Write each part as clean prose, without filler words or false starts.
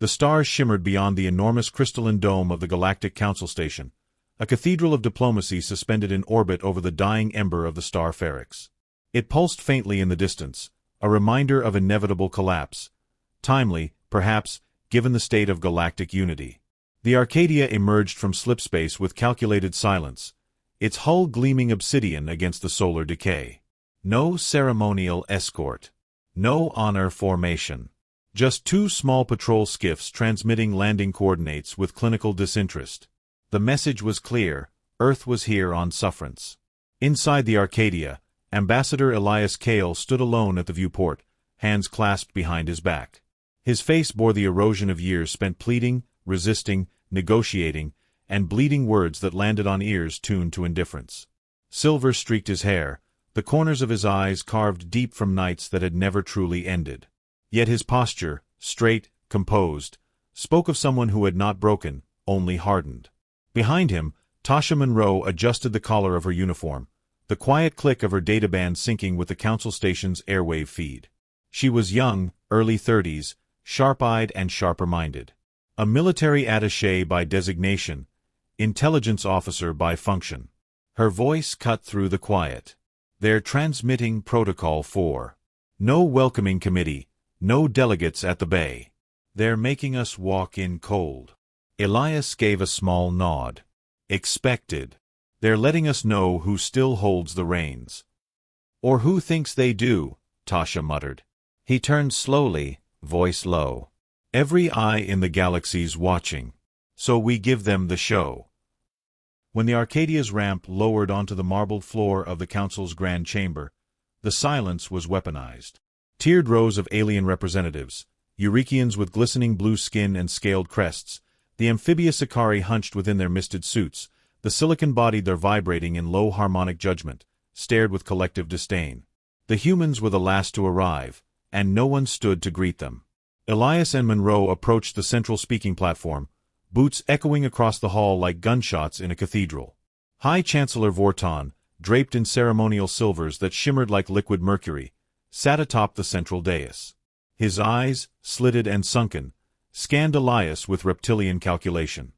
The stars shimmered beyond the enormous crystalline dome of the Galactic Council Station, a cathedral of diplomacy suspended in orbit over the dying ember of the star Ferrix. It pulsed faintly in the distance, a reminder of inevitable collapse. Timely, perhaps, given the state of galactic unity. The Arcadia emerged from slipspace with calculated silence, its hull gleaming obsidian against the solar decay. No ceremonial escort. No honor formation. Just two small patrol skiffs transmitting landing coordinates with clinical disinterest. The message was clear: Earth was here on sufferance. Inside the Arcadia, Ambassador Elias Kale stood alone at the viewport, hands clasped behind his back. His face bore the erosion of years spent pleading, resisting, negotiating, and bleeding words that landed on ears tuned to indifference. Silver streaked his hair, the corners of his eyes carved deep from nights that had never truly ended. Yet his posture, straight, composed, spoke of someone who had not broken, only hardened. Behind him, Tasha Monroe adjusted the collar of her uniform, the quiet click of her databand syncing with the Council Station's airwave feed. She was young, early 30s, sharp-eyed and sharper-minded. A military attaché by designation, intelligence officer by function. Her voice cut through the quiet. They're transmitting Protocol 4. No welcoming committee, no delegates at the bay. They're making us walk in cold. Elias gave a small nod. Expected. They're letting us know who still holds the reins. Or who thinks they do, Tasha muttered. He turned slowly, voice low. Every eye in the galaxy's watching. So we give them the show. When the Arcadia's ramp lowered onto the marbled floor of the Council's grand chamber, the silence was weaponized. Tiered rows of alien representatives, Eurekians with glistening blue skin and scaled crests, the amphibious Ikari hunched within their misted suits, the silicon-bodied they're vibrating in low harmonic judgment, stared with collective disdain. The humans were the last to arrive, and no one stood to greet them. Elias and Monroe approached the central speaking platform, boots echoing across the hall like gunshots in a cathedral. High Chancellor Vorton, draped in ceremonial silvers that shimmered like liquid mercury, sat atop the central dais. His eyes, slitted and sunken, scanned Elias with reptilian calculation.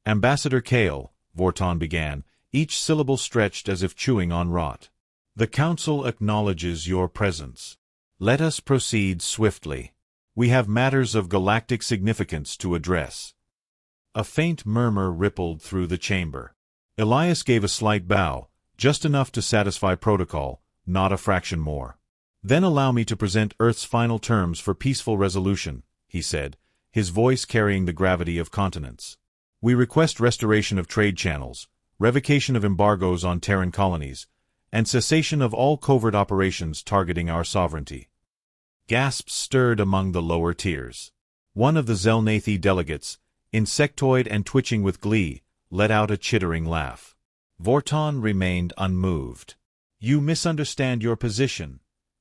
Ambassador Kale, Vorton began, each syllable stretched as if chewing on rot. The Council acknowledges your presence. Let us proceed swiftly. We have matters of galactic significance to address. A faint murmur rippled through the chamber. Elias gave a slight bow, just enough to satisfy protocol, not a fraction more. Then allow me to present Earth's final terms for peaceful resolution, he said, his voice carrying the gravity of continents. We request restoration of trade channels, revocation of embargoes on Terran colonies, and cessation of all covert operations targeting our sovereignty. Gasps stirred among the lower tiers. One of the Zelnathi delegates, insectoid and twitching with glee, let out a chittering laugh. Vorton remained unmoved. You misunderstand your position,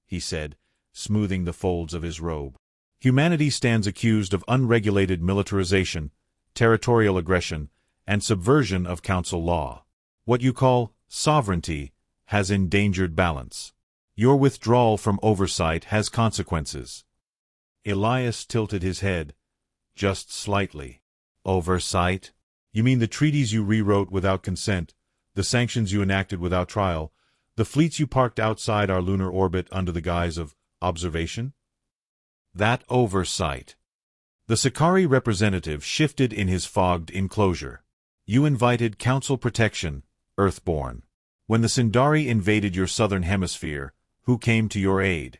he said, smoothing the folds of his robe. Humanity stands accused of unregulated militarization, territorial aggression, and subversion of council law. What you call sovereignty has endangered balance. Your withdrawal from oversight has consequences. Elias tilted his head, just slightly. Oversight? You mean the treaties you rewrote without consent, the sanctions you enacted without trial, the fleets you parked outside our lunar orbit under the guise of observation? That oversight. The Sakari representative shifted in his fogged enclosure. You invited council protection, Earthborn. When the Sindari invaded your southern hemisphere, who came to your aid?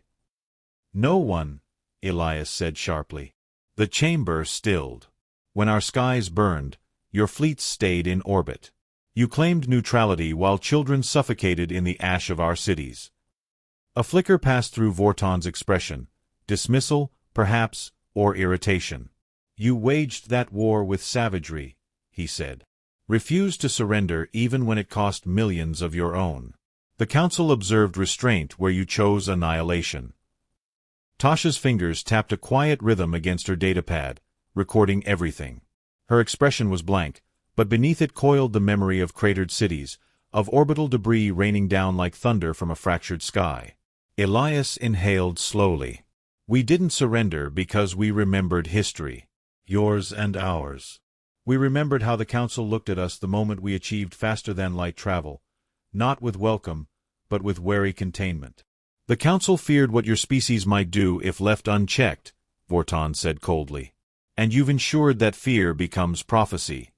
No one, Elias said sharply. The chamber stilled. When our skies burned, your fleets stayed in orbit. You claimed neutrality while children suffocated in the ash of our cities. A flicker passed through Vorton's expression, dismissal, perhaps, or irritation. You waged that war with savagery, he said. Refused to surrender even when it cost millions of your own. The Council observed restraint where you chose annihilation. Tasha's fingers tapped a quiet rhythm against her datapad, recording everything. Her expression was blank, but beneath it coiled the memory of cratered cities, of orbital debris raining down like thunder from a fractured sky. Elias inhaled slowly. We didn't surrender because we remembered history. Yours and ours. We remembered how the Council looked at us the moment we achieved faster-than-light travel, not with welcome, but with wary containment. The Council feared what your species might do if left unchecked, Vorton said coldly. And you've ensured that fear becomes prophecy.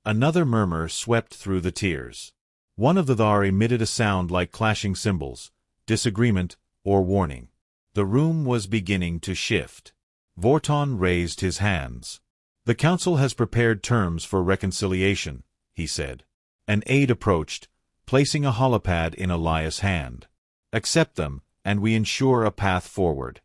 Another murmur swept through the tiers. One of the Thar emitted a sound like clashing cymbals, disagreement or warning. The room was beginning to shift. Vorton raised his hands. The Council has prepared terms for reconciliation, he said. An aide approached, placing a holopad in Elias' hand. Accept them, and we ensure a path forward.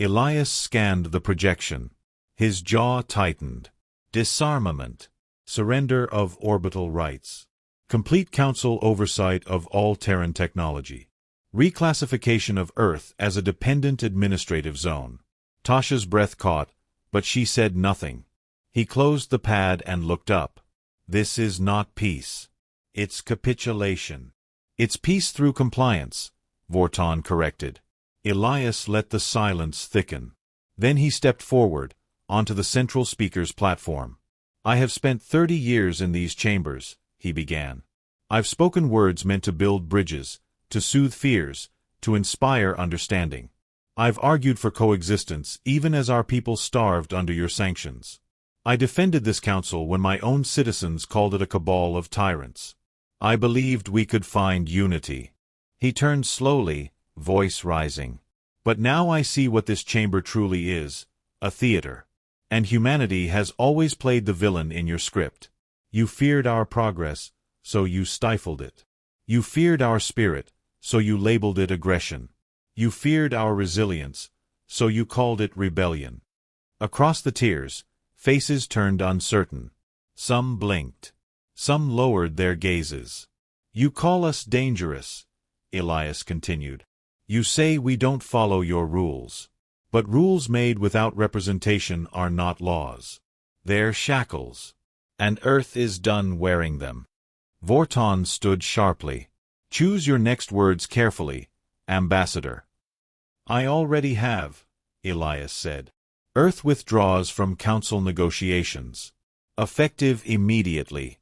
Elias scanned the projection. His jaw tightened. Disarmament. Surrender of orbital rights. Complete Council oversight of all Terran technology. Reclassification of Earth as a dependent administrative zone. Tasha's breath caught, but she said nothing. He closed the pad and looked up. This is not peace. It's capitulation. It's peace through compliance, Vorton corrected. Elias let the silence thicken. Then he stepped forward, onto the central speaker's platform. I have spent 30 years in these chambers, he began. I've spoken words meant to build bridges, to soothe fears, to inspire understanding. I've argued for coexistence even as our people starved under your sanctions. I defended this council when my own citizens called it a cabal of tyrants. I believed we could find unity. He turned slowly, voice rising. But now I see what this chamber truly is, a theater. And humanity has always played the villain in your script. You feared our progress, so you stifled it. You feared our spirit, so you labeled it aggression. You feared our resilience, so you called it rebellion. Across the tiers, faces turned uncertain. Some blinked. Some lowered their gazes. You call us dangerous, Elias continued. You say we don't follow your rules. But rules made without representation are not laws. They're shackles. And Earth is done wearing them. Vorton stood sharply. Choose your next words carefully, Ambassador. I already have, Elias said. Earth withdraws from Council negotiations. Effective immediately.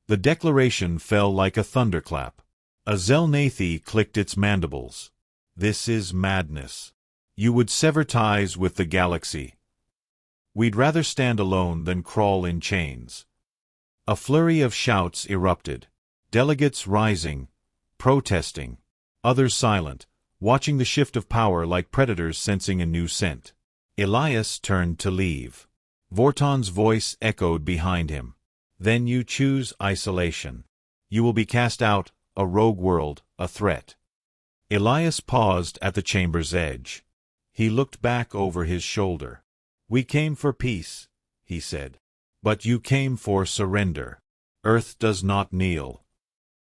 The declaration fell like a thunderclap. A Zelnathi clicked its mandibles. This is madness. You would sever ties with the galaxy. We'd rather stand alone than crawl in chains. A flurry of shouts erupted. Delegates rising, protesting. Others silent, watching the shift of power like predators sensing a new scent. Elias turned to leave. Vorton's voice echoed behind him. Then you choose isolation. You will be cast out, a rogue world, a threat. Elias paused at the chamber's edge. He looked back over his shoulder. We came for peace, he said. But you came for surrender. Earth does not kneel.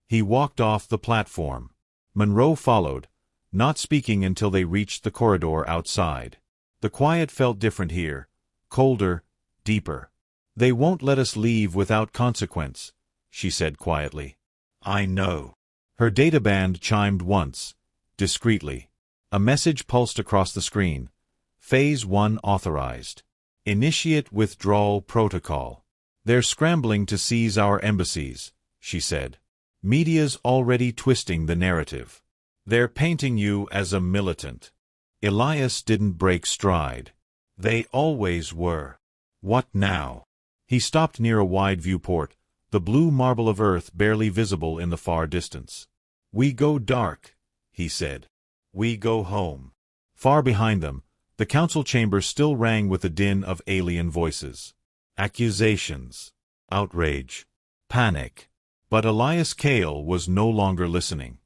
He walked off the platform. Monroe followed, not speaking until they reached the corridor outside. The quiet felt different here, colder, deeper. They won't let us leave without consequence, she said quietly. I know. Her databand chimed once, discreetly. A message pulsed across the screen. Phase 1 authorized. Initiate withdrawal protocol. They're scrambling to seize our embassies, she said. Media's already twisting the narrative. They're painting you as a militant. Elias didn't break stride. They always were. What now? He stopped near a wide viewport, the blue marble of Earth barely visible in the far distance. We go dark, he said. We go home. Far behind them, the council chamber still rang with the din of alien voices. Accusations. Outrage. Panic. But Elias Kale was no longer listening.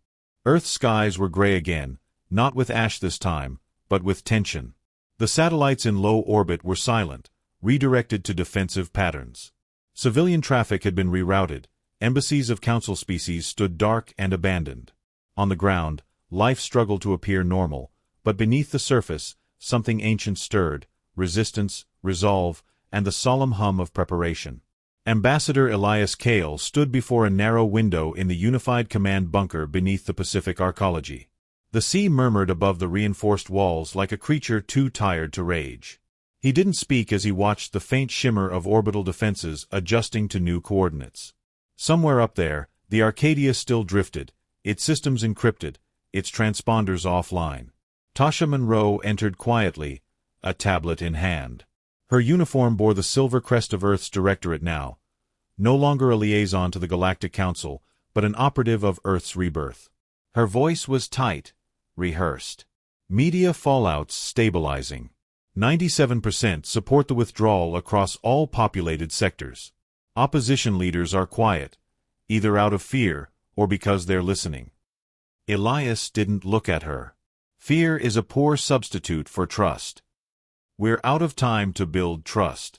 Earth's skies were gray again, not with ash this time, but with tension. The satellites in low orbit were silent, redirected to defensive patterns. Civilian traffic had been rerouted. Embassies of council species stood dark and abandoned. On the ground, life struggled to appear normal, but beneath the surface, something ancient stirred, resistance, resolve, and the solemn hum of preparation. Ambassador Elias Kale stood before a narrow window in the unified command bunker beneath the Pacific Arcology. The sea murmured above the reinforced walls like a creature too tired to rage. He didn't speak as he watched the faint shimmer of orbital defenses adjusting to new coordinates. Somewhere up there, the Arcadia still drifted, its systems encrypted, its transponders offline. Tasha Monroe entered quietly, a tablet in hand. Her uniform bore the silver crest of Earth's Directorate now, no longer a liaison to the Galactic Council, but an operative of Earth's rebirth. Her voice was tight, rehearsed. Media fallouts stabilizing. 97% support the withdrawal across all populated sectors. Opposition leaders are quiet, either out of fear or because they're listening. Elias didn't look at her. Fear is a poor substitute for trust. We're out of time to build trust.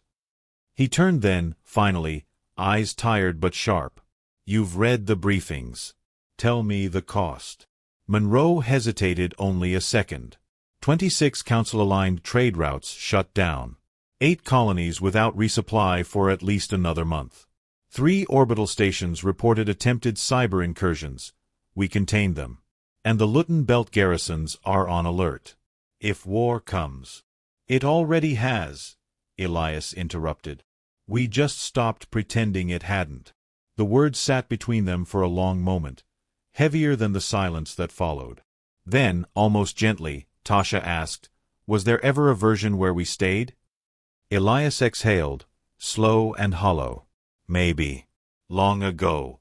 He turned then, finally, eyes tired but sharp. You've read the briefings. Tell me the cost. Monroe hesitated only a second. 26 Council-aligned trade routes shut down. 8 colonies without resupply for at least another month. 3 orbital stations reported attempted cyber incursions. We contained them. And the Luton Belt garrisons are on alert. If war comes. It already has, Elias interrupted. We just stopped pretending it hadn't. The words sat between them for a long moment, heavier than the silence that followed. Then, almost gently, Tasha asked, was there ever a version where we stayed? Elias exhaled, slow and hollow. Maybe. Long ago.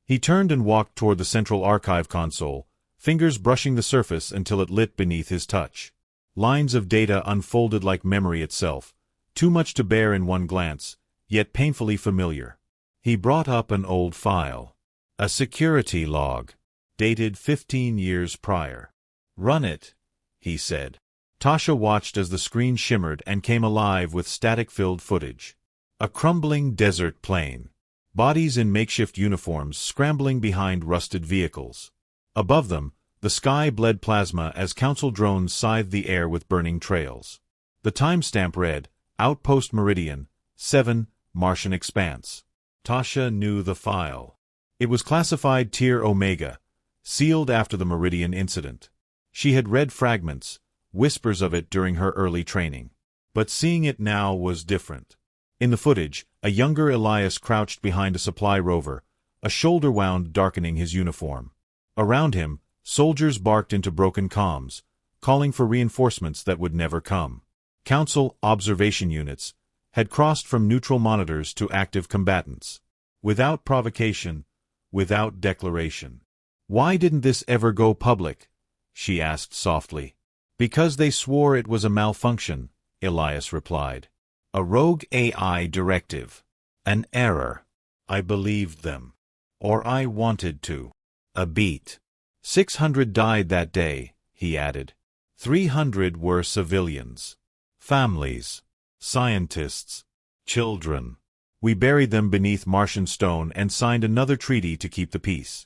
He turned and walked toward the central archive console, fingers brushing the surface until it lit beneath his touch. Lines of data unfolded like memory itself, too much to bear in one glance, yet painfully familiar. He brought up an old file. A security log, dated 15 years prior. Run it, he said. Tasha watched as the screen shimmered and came alive with static-filled footage. A crumbling desert plain. Bodies in makeshift uniforms scrambling behind rusted vehicles. Above them, the sky bled plasma as Council drones scythed the air with burning trails. The timestamp read, Outpost Meridian, 7, Martian Expanse. Tasha knew the file. It was classified Tier Omega, sealed after the Meridian incident. She had read fragments, whispers of it during her early training. But seeing it now was different. In the footage, a younger Elias crouched behind a supply rover, a shoulder wound darkening his uniform. Around him, soldiers barked into broken comms, calling for reinforcements that would never come. Council observation units had crossed from neutral monitors to active combatants. Without provocation, without declaration. Why didn't this ever go public? She asked softly. Because they swore it was a malfunction, Elias replied. A rogue AI directive. An error. I believed them. Or I wanted to. A beat. 600 died that day, he added. 300 were civilians. Families. Scientists. Children. We buried them beneath Martian stone and signed another treaty to keep the peace.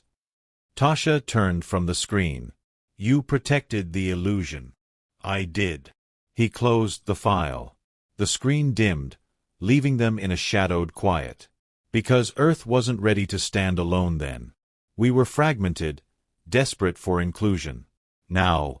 Tasha turned from the screen. You protected the illusion. I did. He closed the file. The screen dimmed, leaving them in a shadowed quiet. Because Earth wasn't ready to stand alone then. We were fragmented, desperate for inclusion. Now.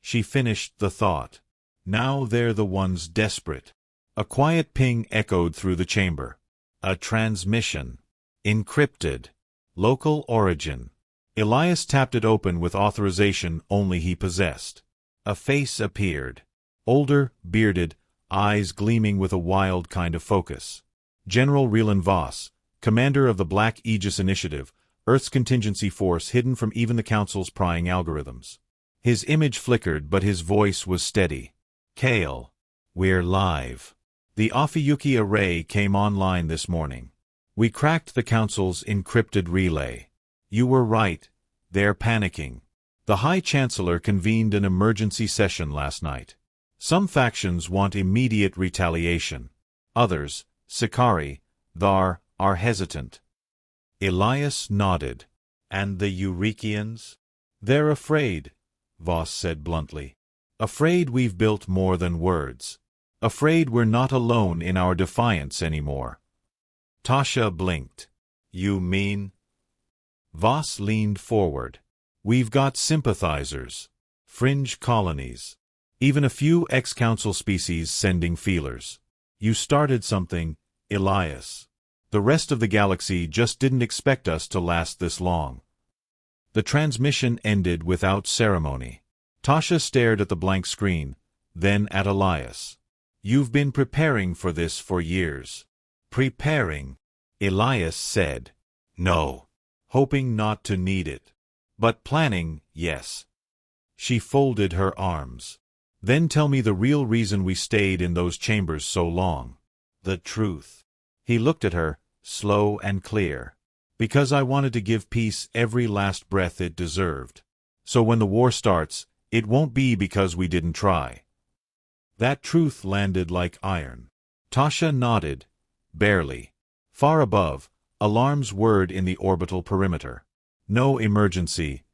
She finished the thought. Now they're the ones desperate. A quiet ping echoed through the chamber. A transmission. Encrypted. Local origin. Elias tapped it open with authorization only he possessed. A face appeared. Older, bearded, eyes gleaming with a wild kind of focus. General Rielan Voss, commander of the Black Aegis Initiative, Earth's contingency force hidden from even the Council's prying algorithms. His image flickered, but his voice was steady. Kale. We're live. The Ophiuchi array came online this morning. We cracked the Council's encrypted relay. You were right. They're panicking. The High Chancellor convened an emergency session last night. Some factions want immediate retaliation. Others, Sikari, Thar, are hesitant. Elias nodded. And the Eurekians? They're afraid, Voss said bluntly. Afraid we've built more than words. Afraid we're not alone in our defiance anymore. Tasha blinked. You mean? Voss leaned forward. We've got sympathizers. Fringe colonies. Even a few ex-council species sending feelers. You started something, Elias. The rest of the galaxy just didn't expect us to last this long. The transmission ended without ceremony. Tasha stared at the blank screen, then at Elias. You've been preparing for this for years. Preparing, Elias said. No. Hoping not to need it. But planning, yes. She folded her arms. Then tell me the real reason we stayed in those chambers so long. The truth. He looked at her, slow and clear. Because I wanted to give peace every last breath it deserved. So when the war starts, it won't be because we didn't try. That truth landed like iron. Tasha nodded. Barely. Far above, alarms whirred in the orbital perimeter. No emergency.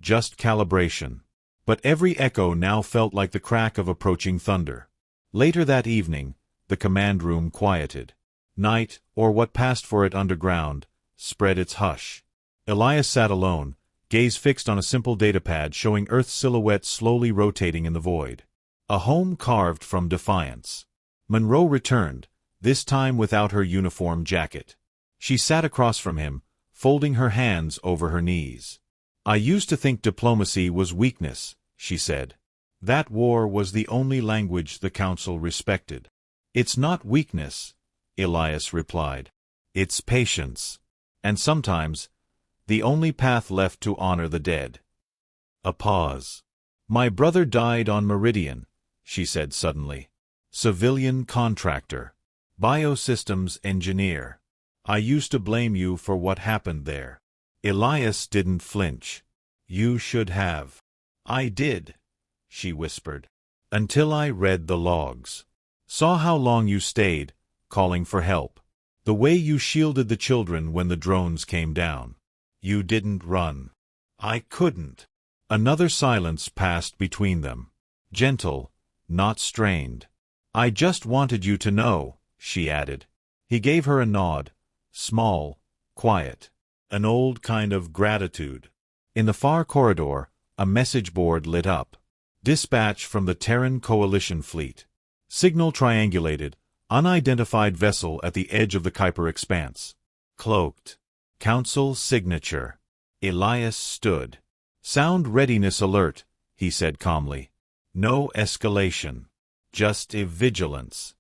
Just calibration. But every echo now felt like the crack of approaching thunder. Later that evening, the command room quieted. Night, or what passed for it underground, spread its hush. Elias sat alone, gaze fixed on a simple datapad showing Earth's silhouette slowly rotating in the void. A home carved from defiance. Monroe returned, this time without her uniform jacket. She sat across from him, folding her hands over her knees. I used to think diplomacy was weakness, she said. That war was the only language the Council respected. It's not weakness, Elias replied. It's patience. And sometimes, the only path left to honor the dead. A pause. My brother died on Meridian, she said suddenly. Civilian contractor. Biosystems engineer. I used to blame you for what happened there. Elias didn't flinch. You should have. I did, she whispered. Until I read the logs. Saw how long you stayed, calling for help. The way you shielded the children when the drones came down. You didn't run. I couldn't. Another silence passed between them. Gentle, not strained. I just wanted you to know, she added. He gave her a nod. Small, quiet. An old kind of gratitude. In the far corridor, a message board lit up. Dispatch from the Terran Coalition fleet. Signal triangulated, unidentified vessel at the edge of the Kuiper expanse. Cloaked. Council signature. Elias stood. Sound readiness alert, he said calmly. No escalation. Just a vigilance.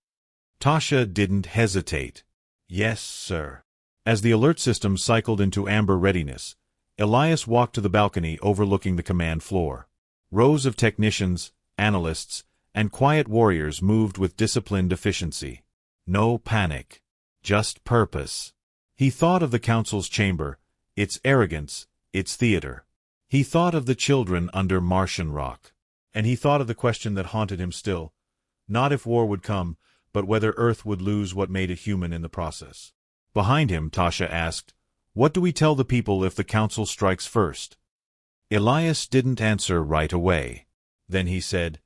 Tasha didn't hesitate. Yes, sir. As the alert system cycled into amber readiness, Elias walked to the balcony overlooking the command floor. Rows of technicians, analysts, and quiet warriors moved with disciplined efficiency. No panic. Just purpose. He thought of the Council's chamber, its arrogance, its theater. He thought of the children under Martian rock. And he thought of the question that haunted him still. Not if war would come, but whether Earth would lose what made it human in the process. Behind him, Tasha asked, What do we tell the people if the Council strikes first? Elias didn't answer right away. Then he said,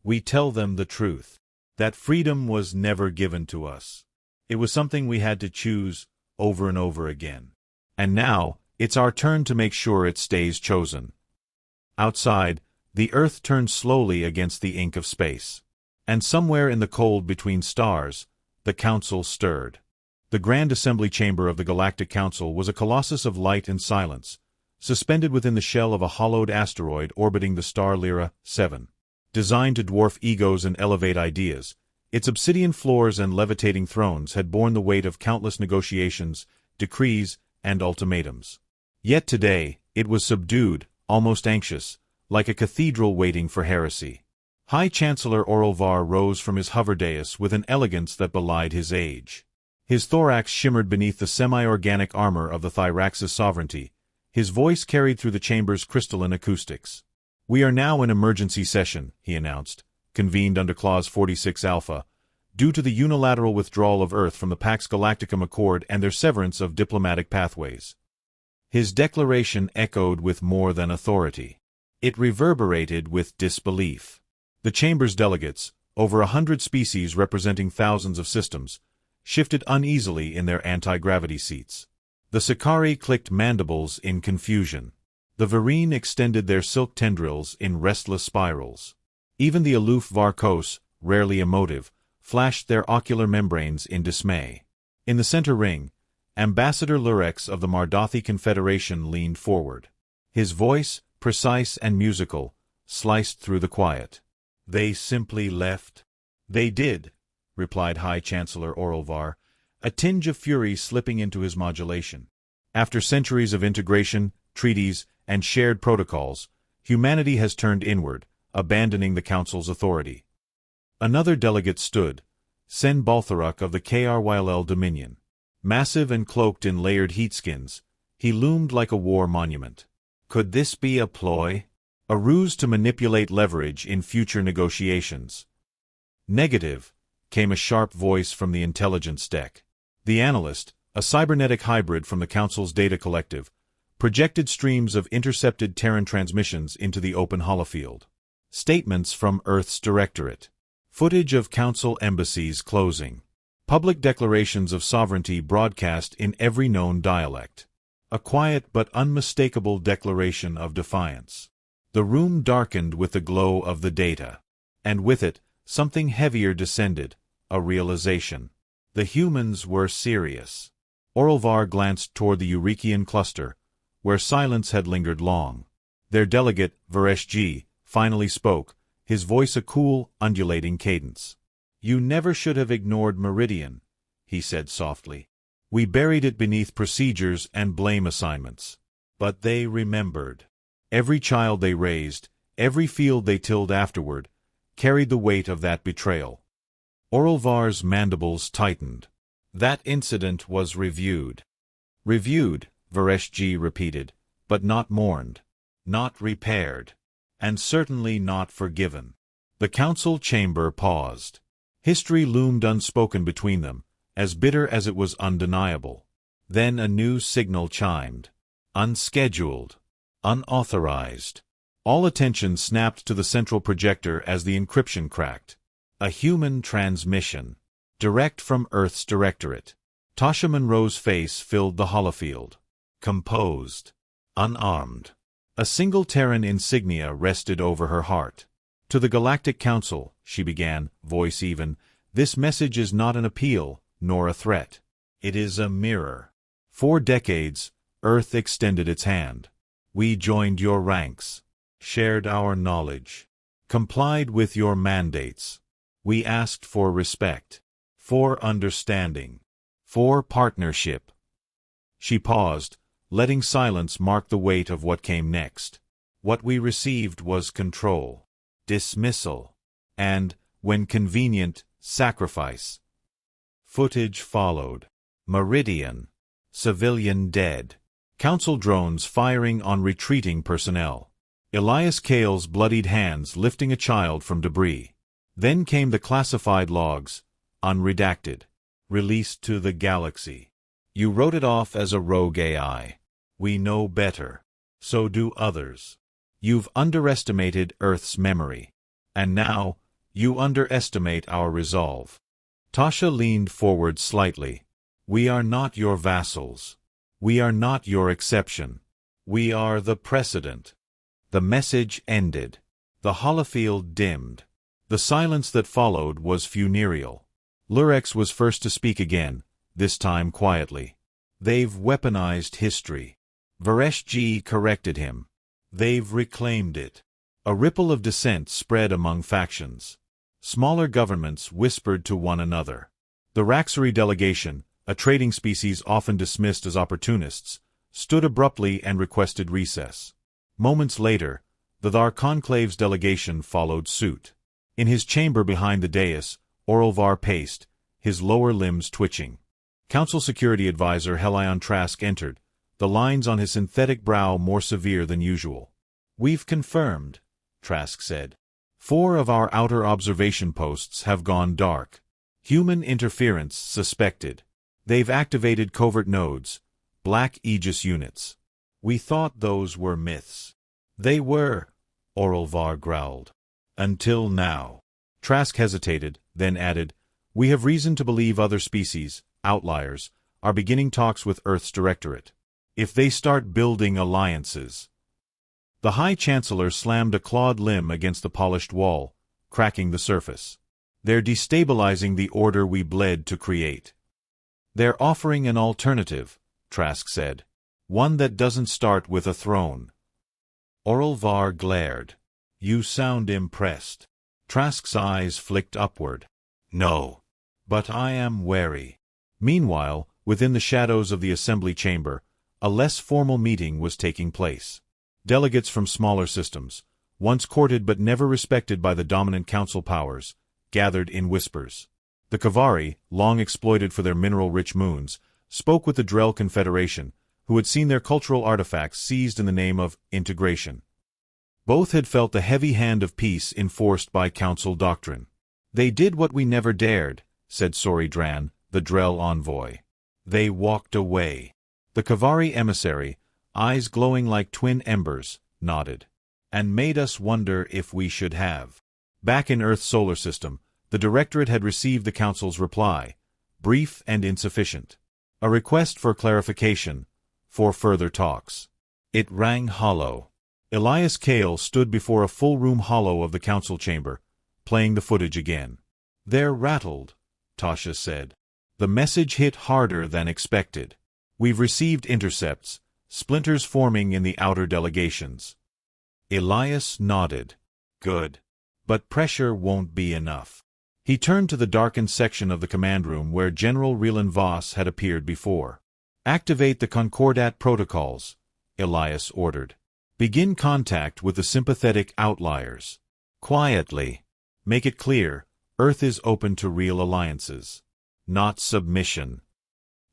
We tell them the truth. That freedom was never given to us. It was something we had to choose over and over again. And now, it's our turn to make sure it stays chosen. Outside, the Earth turned slowly against the ink of space. And somewhere in the cold between stars, the Council stirred. The Grand Assembly Chamber of the Galactic Council was a colossus of light and silence, suspended within the shell of a hollowed asteroid orbiting the star Lyra 7. Designed to dwarf egos and elevate ideas, its obsidian floors and levitating thrones had borne the weight of countless negotiations, decrees, and ultimatums. Yet today, it was subdued, almost anxious, like a cathedral waiting for heresy. High Chancellor Oralvar rose from his hover dais with an elegance that belied his age. His thorax shimmered beneath the semi-organic armor of the Thyraxis sovereignty. His voice carried through the chamber's crystalline acoustics. We are now in emergency session, he announced, convened under Clause 46 Alpha, due to the unilateral withdrawal of Earth from the Pax Galacticum Accord and their severance of diplomatic pathways. His declaration echoed with more than authority. It reverberated with disbelief. The chamber's delegates, over 100 species representing thousands of systems, shifted uneasily in their anti-gravity seats. The Sakari clicked mandibles in confusion. The Vereen extended their silk tendrils in restless spirals. Even the aloof Varkos, rarely emotive, flashed their ocular membranes in dismay. In the center ring, Ambassador Lurex of the Mardothi Confederation leaned forward. His voice, precise and musical, sliced through the quiet. "They simply left?" "They did," replied High Chancellor Oralvar, a tinge of fury slipping into his modulation. "After centuries of integration, treaties, and shared protocols, humanity has turned inward, abandoning the Council's authority." Another delegate stood, Sen Baltharak of the Kryll Dominion. Massive and cloaked in layered heatskins, he loomed like a war monument. Could this be a ploy? A ruse to manipulate leverage in future negotiations? "Negative," came a sharp voice from the intelligence deck. The analyst, a cybernetic hybrid from the Council's data collective, projected streams of intercepted Terran transmissions into the open holofield. Statements from Earth's Directorate. Footage of Council embassies closing. Public declarations of sovereignty broadcast in every known dialect. A quiet but unmistakable declaration of defiance. The room darkened with the glow of the data. And with it, something heavier descended, a realization. The humans were serious. Oralvar glanced toward the Eurekian cluster, where silence had lingered long. Their delegate, Varesh G, finally spoke, his voice a cool, undulating cadence. "You never should have ignored Meridian," he said softly. "We buried it beneath procedures and blame assignments. But they remembered. Every child they raised, every field they tilled afterward, carried the weight of that betrayal." Oralvar's mandibles tightened. "That incident was reviewed." "Reviewed," Varesh G repeated, "but not mourned. Not repaired. And certainly not forgiven." The council chamber paused. History loomed unspoken between them, as bitter as it was undeniable. Then a new signal chimed. Unscheduled. Unauthorized. All attention snapped to the central projector as the encryption cracked. A human transmission. Direct from Earth's Directorate. Tasha Monroe's face filled the holofield. Composed. Unarmed. A single Terran insignia rested over her heart. "To the Galactic Council," she began, voice even, "this message is not an appeal, nor a threat. It is a mirror. 4 decades, Earth extended its hand. We joined your ranks, shared our knowledge, complied with your mandates. We asked for respect, for understanding, for partnership." She paused, letting silence mark the weight of what came next. "What we received was control, dismissal, and, when convenient, sacrifice." Footage followed. Meridian. Civilian dead. Council drones firing on retreating personnel. Elias Kale's bloodied hands lifting a child from debris. Then came the classified logs, unredacted. Released to the galaxy. "You wrote it off as a rogue AI. We know better. So do others. You've underestimated Earth's memory. And now, you underestimate our resolve." Tasha leaned forward slightly. "We are not your vassals. We are not your exception. We are the precedent." The message ended. The holofield dimmed. The silence that followed was funereal. Lurex was first to speak again, this time quietly. "They've weaponized history." Varesh G corrected him. "They've reclaimed it." A ripple of dissent spread among factions. Smaller governments whispered to one another. The Raxari delegation, a trading species often dismissed as opportunists, stood abruptly and requested recess. Moments later, the Thar Conclave's delegation followed suit. In his chamber behind the dais, Oralvar paced, his lower limbs twitching. Council Security Advisor Helion Trask entered, the lines on his synthetic brow more severe than usual. "We've confirmed," Trask said. 4 of our outer observation posts have gone dark. Human interference suspected. They've activated covert nodes, Black Aegis units. We thought those were myths." "They were," Oralvar growled. "Until now." Trask hesitated, then added, "We have reason to believe other species, outliers, are beginning talks with Earth's Directorate. If they start building alliances." The High Chancellor slammed a clawed limb against the polished wall, cracking the surface. They're destabilizing the order we bled to create. They're offering an alternative, Trask said. One that doesn't start with a throne. Orelvar glared. You sound impressed. Trask's eyes flicked upward. No. But I am wary. Meanwhile, within the shadows of the assembly chamber, a less formal meeting was taking place. Delegates from smaller systems, once courted but never respected by the dominant council powers, gathered in whispers. The Kavari, long exploited for their mineral-rich moons, spoke with the Drell Confederation, who had seen their cultural artifacts seized in the name of integration. Both had felt the heavy hand of peace enforced by council doctrine. They did what we never dared, said Sori Dran, the Drell envoy. They walked away. The Kavari emissary, eyes glowing like twin embers, nodded. And made us wonder if we should have. Back in Earth's solar system, the Directorate had received the Council's reply, brief and insufficient. A request for clarification, for further talks. It rang hollow. Elias Kale stood before a full-room hollow of the Council chamber, playing the footage again. They're rattled, Tasha said. The message hit harder than expected. We've received intercepts, splinters forming in the outer delegations. Elias nodded. Good. But pressure won't be enough. He turned to the darkened section of the command room where General Rielan Voss had appeared before. Activate the Concordat protocols, Elias ordered. Begin contact with the sympathetic outliers. Quietly. Make it clear, Earth is open to real alliances. Not submission.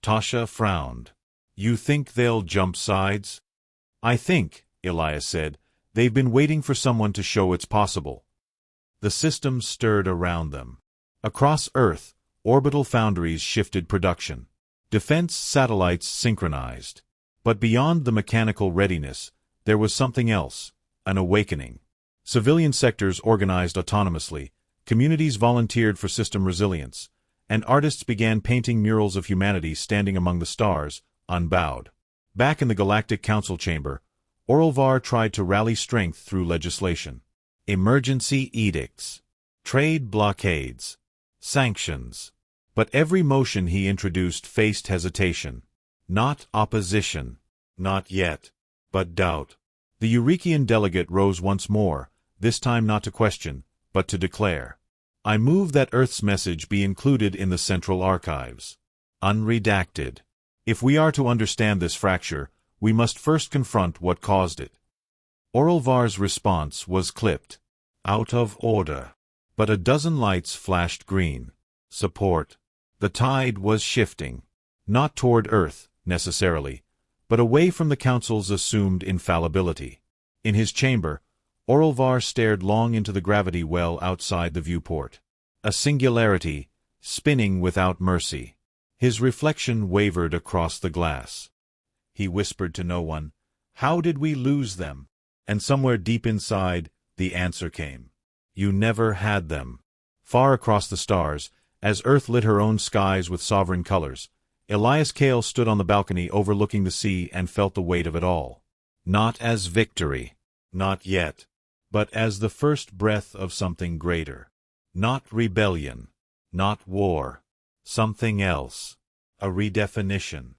Tasha frowned. You think they'll jump sides? I think, Elias said, they've been waiting for someone to show it's possible. The systems stirred around them. Across Earth, orbital foundries shifted production. Defense satellites synchronized. But beyond the mechanical readiness, there was something else, an awakening. Civilian sectors organized autonomously, communities volunteered for system resilience, and artists began painting murals of humanity standing among the stars, unbowed. Back in the Galactic Council chamber, Orelvar tried to rally strength through legislation. Emergency edicts. Trade blockades. Sanctions. But every motion he introduced faced hesitation. Not opposition. Not yet. But doubt. The Eurekian delegate rose once more, this time not to question, but to declare. I move that Earth's message be included in the Central Archives. Unredacted. If we are to understand this fracture, we must first confront what caused it. Orelvar's response was clipped. Out of order. But a dozen lights flashed green. Support. The tide was shifting. Not toward Earth, necessarily, but away from the Council's assumed infallibility. In his chamber, Orelvar stared long into the gravity well outside the viewport. A singularity, spinning without mercy. His reflection wavered across the glass. He whispered to no one, "How did we lose them?" And somewhere deep inside, the answer came. You never had them. Far across the stars, as Earth lit her own skies with sovereign colors, Elias Kale stood on the balcony overlooking the sea and felt the weight of it all. Not as victory. Not yet. But as the first breath of something greater. Not rebellion. Not war. Something else. A redefinition.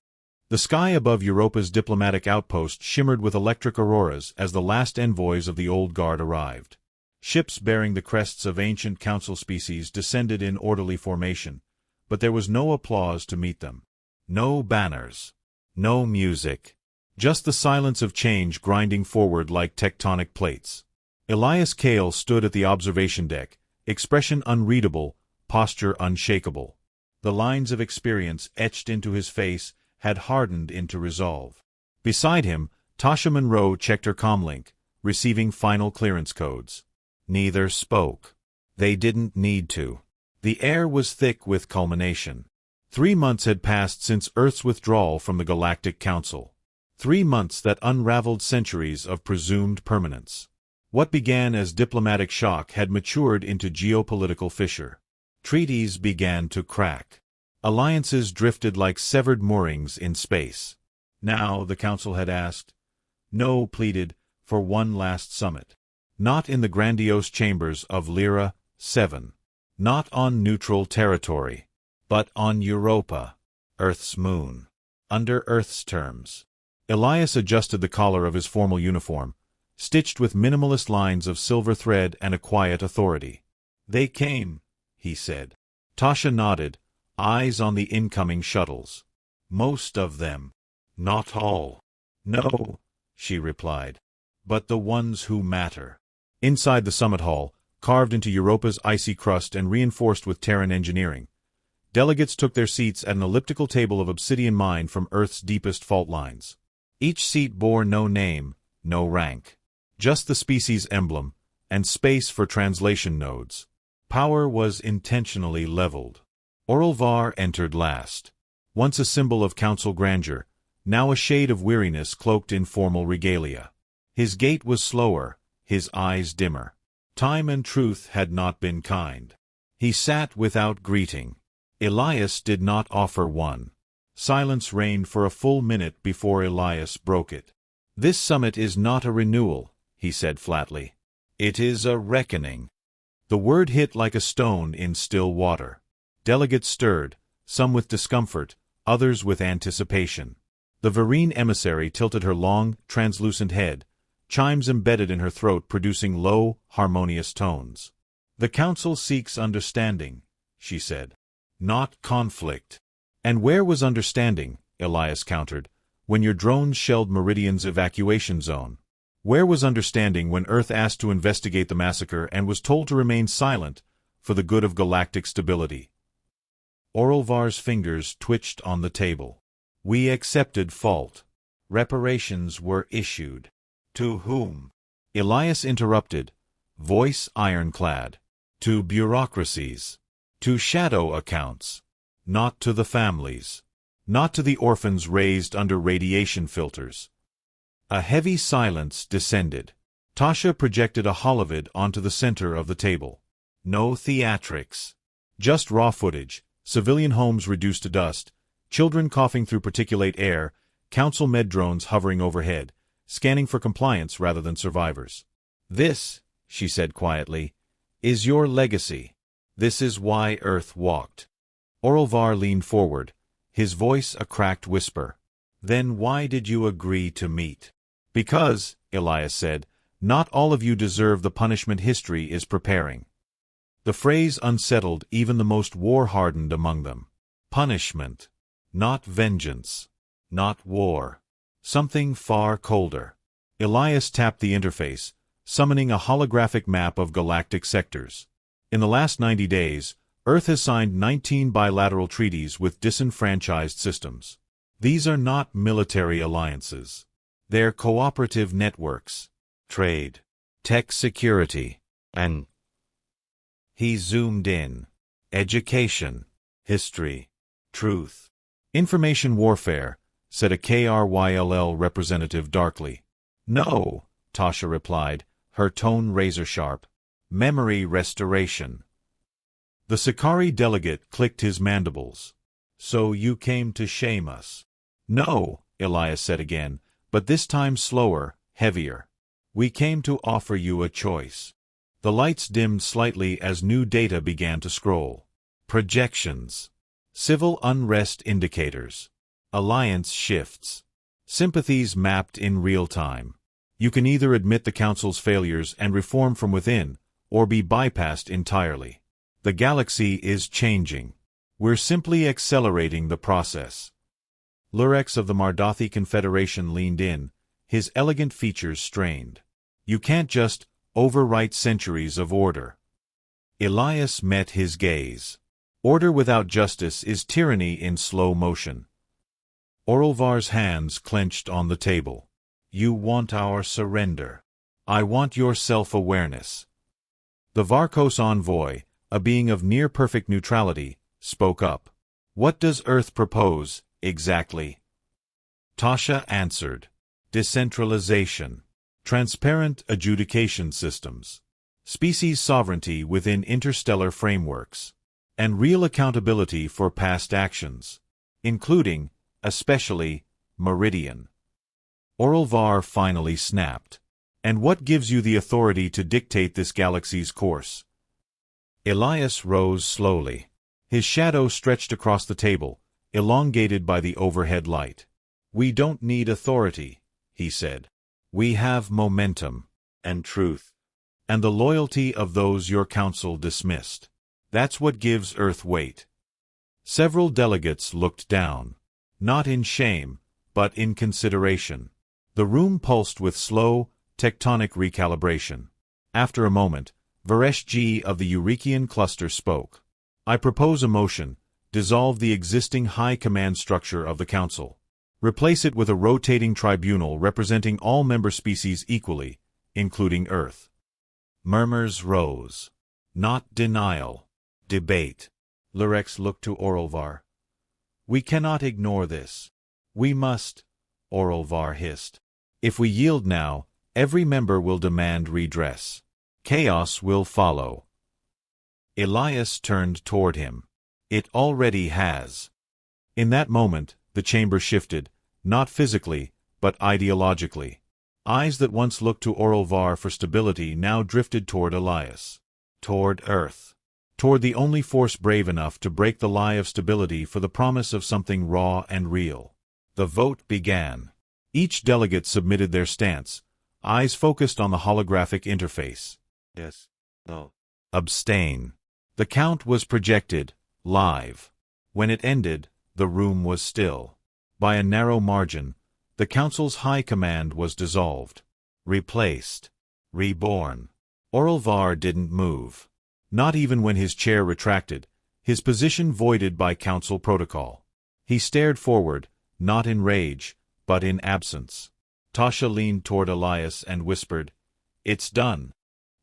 The sky above Europa's diplomatic outpost shimmered with electric auroras as the last envoys of the Old Guard arrived. Ships bearing the crests of ancient council species descended in orderly formation, but there was no applause to meet them. No banners. No music. Just the silence of change grinding forward like tectonic plates. Elias Kale stood at the observation deck, expression unreadable, posture unshakable. The lines of experience etched into his face had hardened into resolve. Beside him, Tasha Monroe checked her comlink, receiving final clearance codes. Neither spoke. They didn't need to. The air was thick with culmination. 3 months had passed since Earth's withdrawal from the Galactic Council. 3 months that unraveled centuries of presumed permanence. What began as diplomatic shock had matured into geopolitical fissure. Treaties began to crack. Alliances drifted like severed moorings in space. Now, the Council had asked, no pleaded, for one last summit. Not in the grandiose chambers of Lyra, 7. Not on neutral territory, but on Europa, Earth's moon. Under Earth's terms. Elias adjusted the collar of his formal uniform, stitched with minimalist lines of silver thread and a quiet authority. They came, he said. Tasha nodded, eyes on the incoming shuttles. Most of them. Not all. No, she replied. But the ones who matter. Inside the summit hall, carved into Europa's icy crust and reinforced with Terran engineering, delegates took their seats at an elliptical table of obsidian mined from Earth's deepest fault lines. Each seat bore no name, no rank. Just the species emblem, and space for translation nodes. Power was intentionally leveled. Oralvar entered last. Once a symbol of council grandeur, now a shade of weariness cloaked in formal regalia. His gait was slower, his eyes dimmer. Time and truth had not been kind. He sat without greeting. Elias did not offer one. Silence reigned for a full minute before Elias broke it. This summit is not a renewal, he said flatly. It is a reckoning. The word hit like a stone in still water. Delegates stirred, some with discomfort, others with anticipation. The Vereen emissary tilted her long, translucent head, chimes embedded in her throat producing low, harmonious tones. The council seeks understanding, she said. Not conflict. And where was understanding, Elias countered, when your drones shelled Meridian's evacuation zone? Where was understanding when Earth asked to investigate the massacre and was told to remain silent for the good of galactic stability? Oralvar's fingers twitched on the table. We accepted fault. Reparations were issued. To whom? Elias interrupted, voice ironclad. To bureaucracies. To shadow accounts. Not to the families. Not to the orphans raised under radiation filters. A heavy silence descended. Tasha projected a holovid onto the center of the table. No theatrics. Just raw footage, civilian homes reduced to dust, children coughing through particulate air, council med drones hovering overhead, scanning for compliance rather than survivors. This, she said quietly, is your legacy. This is why Earth walked. Oralvar leaned forward, his voice a cracked whisper. Then why did you agree to meet? Because, Elias said, not all of you deserve the punishment history is preparing. The phrase unsettled even the most war-hardened among them. Punishment. Not vengeance. Not war. Something far colder. Elias tapped the interface, summoning a holographic map of galactic sectors. In the last 90 days, Earth has signed 19 bilateral treaties with disenfranchised systems. These are not military alliances. They're cooperative networks, trade, tech security, and... He zoomed in. Education, history, truth. Information warfare, said a KRYLL representative darkly. No, Tasha replied, her tone razor-sharp. Memory restoration. The Sakari delegate clicked his mandibles. So you came to shame us? No, Elias said again, but this time slower, heavier. We came to offer you a choice. The lights dimmed slightly as new data began to scroll. Projections. Civil unrest indicators. Alliance shifts. Sympathies mapped in real time. You can either admit the Council's failures and reform from within, or be bypassed entirely. The galaxy is changing. We're simply accelerating the process. Lurex of the Mardathi Confederation leaned in, his elegant features strained. You can't just overwrite centuries of order. Elias met his gaze. Order without justice is tyranny in slow motion. Oralvar's hands clenched on the table. You want our surrender. I want your self-awareness. The Varkos envoy, a being of near-perfect neutrality, spoke up. What does Earth propose, exactly? Tasha answered. Decentralization. Transparent adjudication systems. Species sovereignty within interstellar frameworks. And real accountability for past actions. Including, especially, Meridian. Oralvar finally snapped. And what gives you the authority to dictate this galaxy's course? Elias rose slowly. His shadow stretched across the table, elongated by the overhead light. "We don't need authority," he said. "We have momentum, and truth, and the loyalty of those your council dismissed. That's what gives Earth weight." Several delegates looked down, not in shame, but in consideration. The room pulsed with slow, tectonic recalibration. After a moment, Varesh G. of the Eurekian cluster spoke. "I propose a motion: dissolve the existing high command structure of the Council. Replace it with a rotating tribunal representing all member species equally, including Earth." Murmurs rose. Not denial. Debate. Lurex looked to Oralvar. "We cannot ignore this. We must," Oralvar hissed. "If we yield now, every member will demand redress. Chaos will follow." Elias turned toward him. "It already has." In that moment, the chamber shifted, not physically, but ideologically. Eyes that once looked to Oralvar for stability now drifted toward Elias. Toward Earth. Toward the only force brave enough to break the lie of stability for the promise of something raw and real. The vote began. Each delegate submitted their stance, eyes focused on the holographic interface. Yes. No. Abstain. The count was projected, live. When it ended, the room was still. By a narrow margin, the Council's high command was dissolved. Replaced. Reborn. Oralvar didn't move. Not even when his chair retracted, his position voided by Council protocol. He stared forward, not in rage, but in absence. Tasha leaned toward Elias and whispered, "It's done."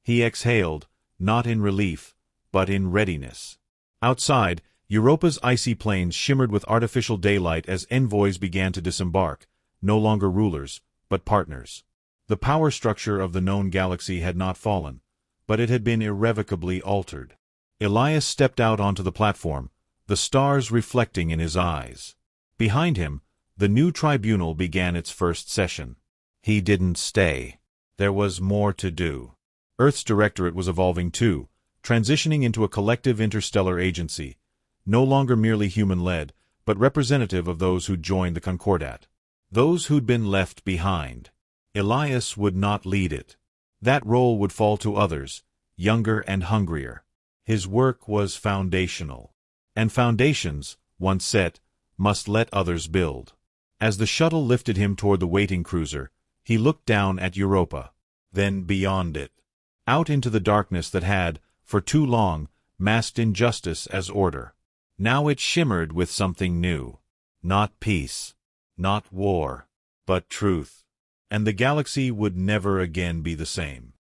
He exhaled, not in relief, but in readiness. Outside, Europa's icy plains shimmered with artificial daylight as envoys began to disembark, no longer rulers, but partners. The power structure of the known galaxy had not fallen, but it had been irrevocably altered. Elias stepped out onto the platform, the stars reflecting in his eyes. Behind him, the new tribunal began its first session. He didn't stay. There was more to do. Earth's directorate was evolving too, transitioning into a collective interstellar agency, no longer merely human-led, but representative of those who'd joined the Concordat. Those who'd been left behind. Elias would not lead it. That role would fall to others, younger and hungrier. His work was foundational. And foundations, once set, must let others build. As the shuttle lifted him toward the waiting cruiser, he looked down at Europa, then beyond it, out into the darkness that had, for too long, masked injustice as order. Now it shimmered with something new. Not peace, not war, but truth. And the galaxy would never again be the same.